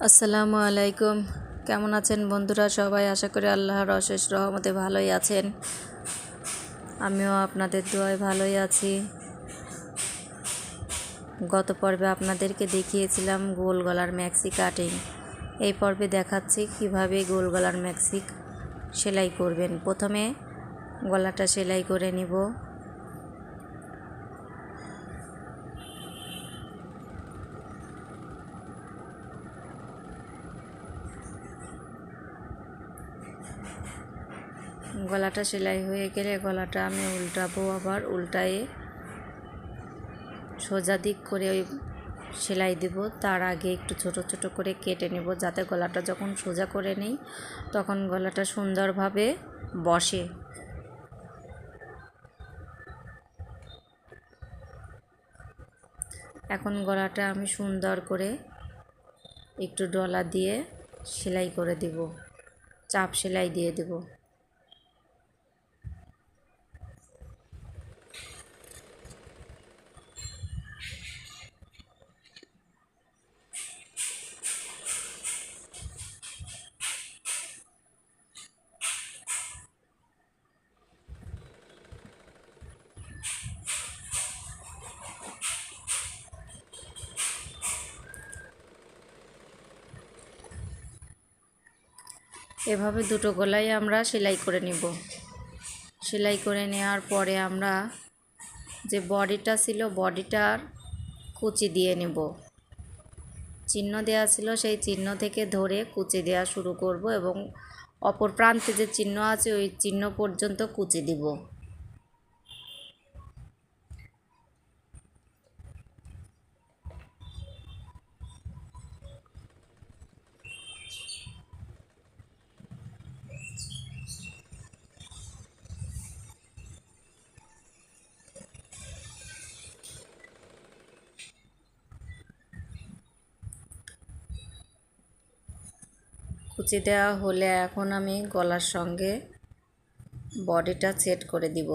আসসালামু আলাইকুম। কেমন আছেন বন্ধুরা সবাই? আশা করি আল্লাহর অশেষ রহমতে ভালোই আছেন। আমিও আপনাদের দোয়ায় ভালোই আছি। গত পর্বে আপনাদেরকে দেখিয়েছিলাম গোল গলার ম্যাক্সি কাটিং। এই পর্বে দেখাচ্ছি কিভাবে গোল গলার ম্যাক্সি সেলাই করবেন। প্রথমে গলাটা সেলাই করে নিব। গলাটা সেলাই হয়ে গেলে গলাটা আমি উল্টাবো, আবার উল্টায়ে সোজা দিক করে ওই সেলাই দেব। তার আগে একটু ছোট ছোট করে কেটে নেব, যাতে গলাটা যখন সোজা করে নিই তখন গলাটা সুন্দরভাবে বসে। এখন গলাটা আমি সুন্দর করে একটু ডলা দিয়ে সেলাই করে দেব, চাপ সেলাই দিয়ে দেব। এভাবে দুটো গলাই আমরা সেলাই করে নিব। সেলাই করে নেওয়ার পরে আমরা যে বডিটা ছিল বডিটার কুচি দিয়ে নেব। চিহ্ন দেওয়া ছিল সেই চিহ্ন থেকে ধরে কুচি দেওয়া শুরু করব এবং অপর প্রান্তে যে চিহ্ন আছে ওই চিহ্ন পর্যন্ত কুচি দিব। কুচি দেওয়া হলে এখন আমি গলার সঙ্গে বডিটা সেট করে দিব।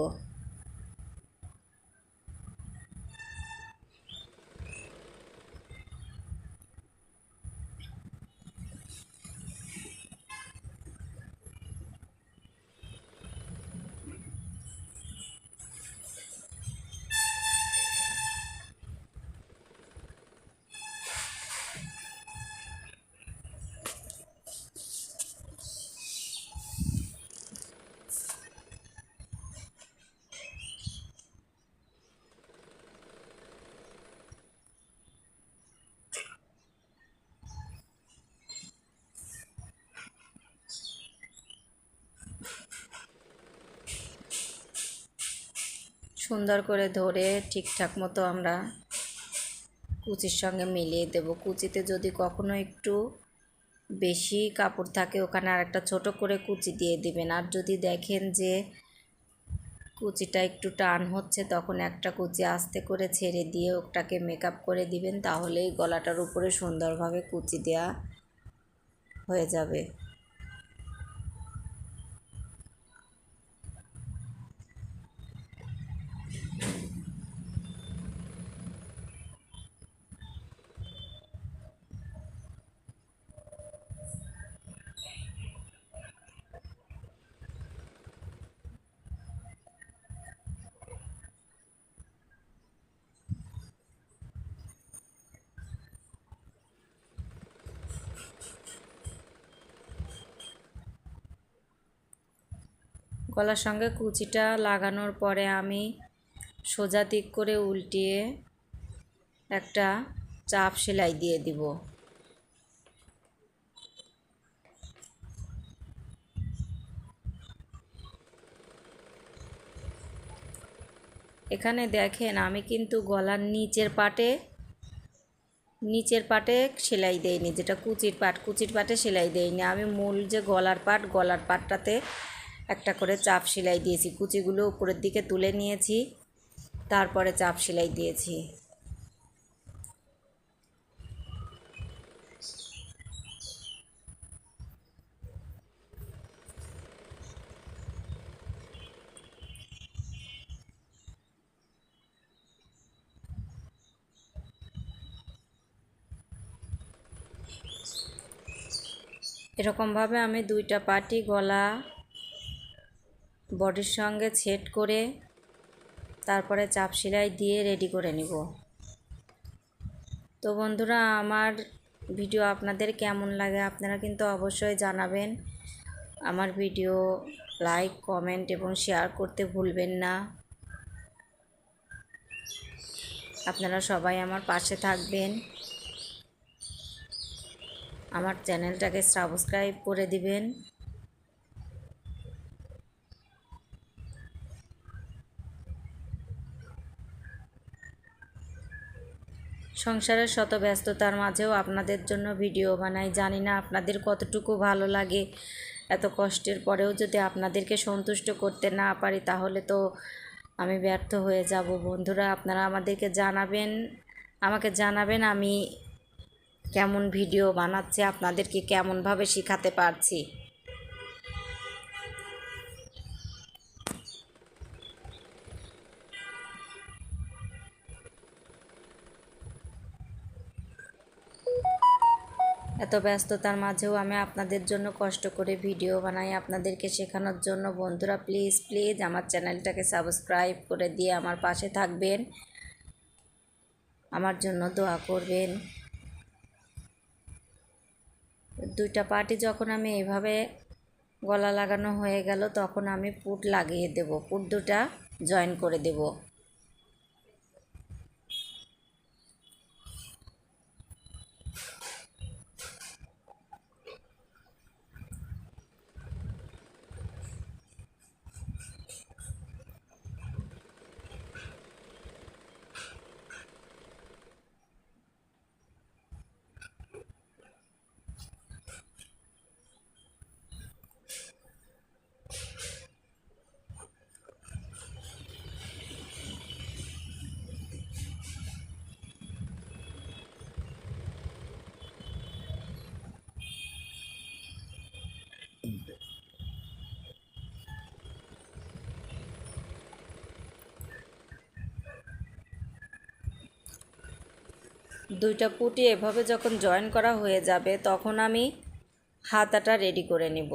সুন্দর করে ধরে ঠিকঠাক মতো আমরা কুচির সঙ্গে মিলিয়ে দেব। কুচিতে যদি কখনো একটু বেশি কাপড় থাকে ওখানে আর একটা ছোট করে কুচি দিয়ে দিবেন। আর যদি দেখেন যে কুচিটা একটু টান হচ্ছে তখন একটা কুচি আস্তে করে ছেড়ে দিয়ে ওটাকে মেকআপ করে দিবেন, তাহলেই গলাটার উপরে সুন্দরভাবে কুচি দেওয়া হয়ে যাবে। গলার সঙ্গে কুচিটা লাগানোর পরে আমি সোজা দিক করে উল্টিয়ে একটা চাপ সেলাই দিয়ে দিব। এখানে দেখেন আমি কিন্তু গলার নিচের পাটে সেলাই দেইনি, যেটা কুচির পাটে সেলাই দেইনি। আমি মূল যে গলার পাটটাতে একটা করে চাপ সেলাই দিয়েছি। কুচিগুলো উপরের দিকে তুলে নিয়েছি, তারপরে চাপ সেলাই দিয়েছি। এরকমভাবে আমি দুইটা পাটি গলা বডির সঙ্গে সেট করে তারপরে চাপ সেলাই দিয়ে রেডি করে নিব। তো বন্ধুরা, আমার ভিডিও আপনাদের কেমন লাগে আপনারা কিন্তু অবশ্যই জানাবেন। আমার ভিডিও লাইক, কমেন্ট এবং শেয়ার করতে ভুলবেন না। আপনারা সবাই আমার পাশে থাকবেন, আমার চ্যানেলটাকে সাবস্ক্রাইব করে দিবেন। সংসারের শত ব্যস্ততার মাঝেও আপনাদের জন্য ভিডিও বানাই। জানি না আপনাদের কতটুকু ভালো লাগে। এত কষ্টের পরেও যদি আপনাদেরকে সন্তুষ্ট করতে না পারি তাহলে তো আমি ব্যর্থ হয়ে যাব। বন্ধুরা, আপনারা আমাকে জানাবেন আমি কেমন ভিডিও বানাচ্ছি, আপনাদেরকে কেমনভাবে শেখাতে পারছি। এত ব্যস্ততার মাঝেও আমি আপনাদের জন্য কষ্ট করে ভিডিও বানাই আপনাদেরকে শেখানোর জন্য। বন্ধুরা, প্লিজ প্লিজ আমার চ্যানেলটাকে সাবস্ক্রাইব করে দিয়ে আমার পাশে থাকবেন, আমার জন্য দোয়া করবেন। দুইটা পার্টি যখন আমি এইভাবে গলা লাগানো হয়ে গেল তখন আমি পুট লাগিয়ে দেব, পুট দুটা জয়েন করে দেব। দুইটা পুটি এভাবে যখন জয়েন করা হয়ে যাবে তখন আমি হাতাটা রেডি করে নিব।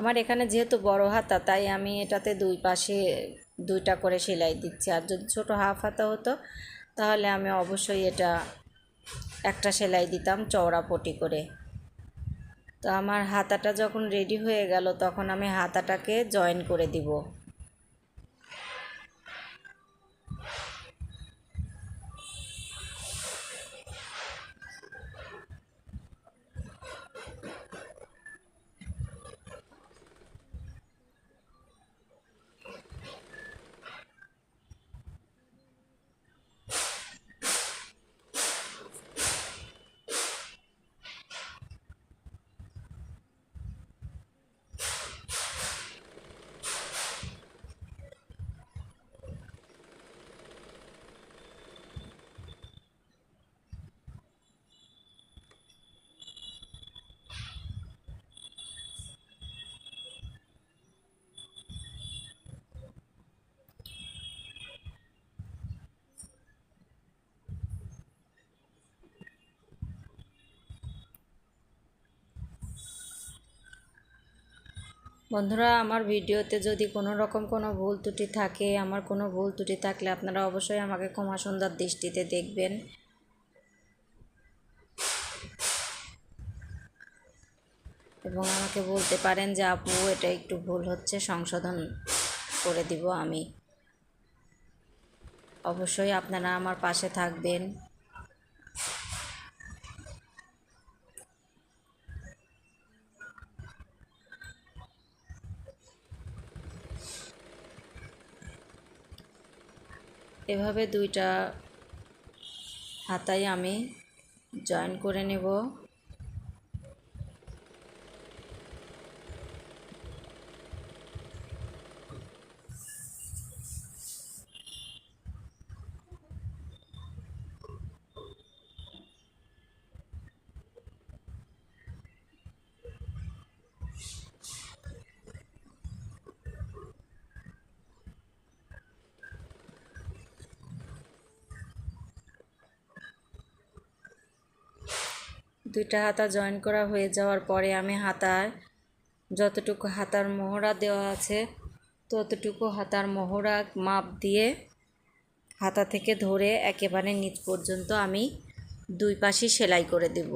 আমার এখানে যেহেতু বড় হাতা তাই আমি এটাতে দুই পাশে দুইটা করে সেলাই দিচ্ছি। আর যদি ছোট হাফ হাতা হতো তাহলে আমি অবশ্যই এটা একটা সেলাই দিতাম চওড়া পটি করে। তো আমার হাতাটা যখন রেডি হয়ে গেল তখন আমি হাতাটাকে জয়েন করে দিব। বন্ধুরা, আমার ভিডিওতে যদি কোনো রকম কোনো ভুল ত্রুটি থাকে, আমার কোনো ভুল ত্রুটি থাকলে আপনারা অবশ্যই আমাকে ক্ষমা সুন্দর দৃষ্টিতে দেখবেন এবং আমাকে বলতে পারেন যে আপু এটা একটু ভুল হচ্ছে, সংশোধন করে দিব আমি। অবশ্যই আপনারা আমার পাশে থাকবেন। এভাবে দুইটা হাতায় আমি জয়েন করে নেব। দুইটা হাতা জয়েন করা হয়ে যাওয়ার পরে আমি হাতায় যতটুকু হাতার মোহরা দেওয়া আছে ততটুকু হাতার মোহরা মাপ দিয়ে হাতা থেকে ধরে একেবারে নিচ পর্যন্ত আমি দুই পাশই সেলাই করে দেব।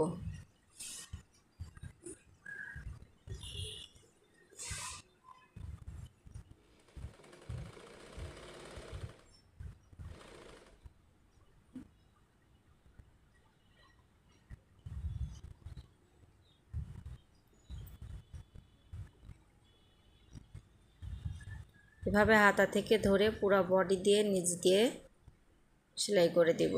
এভাবে হাতা থেকে ধরে পুরো বডি দিয়ে নিচ দিয়ে সেলাই করে দেব।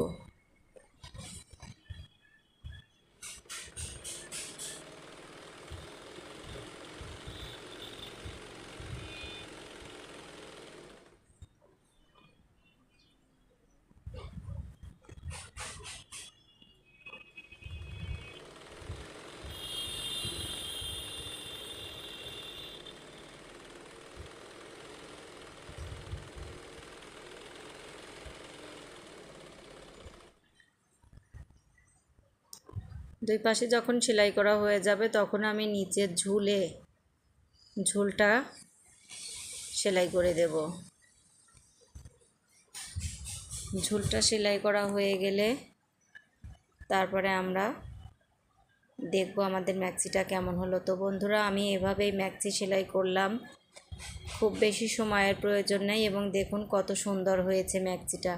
দুই পাশে যখন সেলাই করা হয়ে যাবে তখন আমি নিচের ঝুলটা সেলাই করে দেব। ঝুলটা সেলাই করা হয়ে গেলে তারপরে আমরা দেখব আমাদের ম্যাক্সিটা কেমন হলো। তো বন্ধুরা, আমি এভাবেই ম্যাক্সি সেলাই করলাম, খুব বেশি সময়ের প্রয়োজন নেই এবং দেখুন কত সুন্দর হয়েছে ম্যাক্সিটা।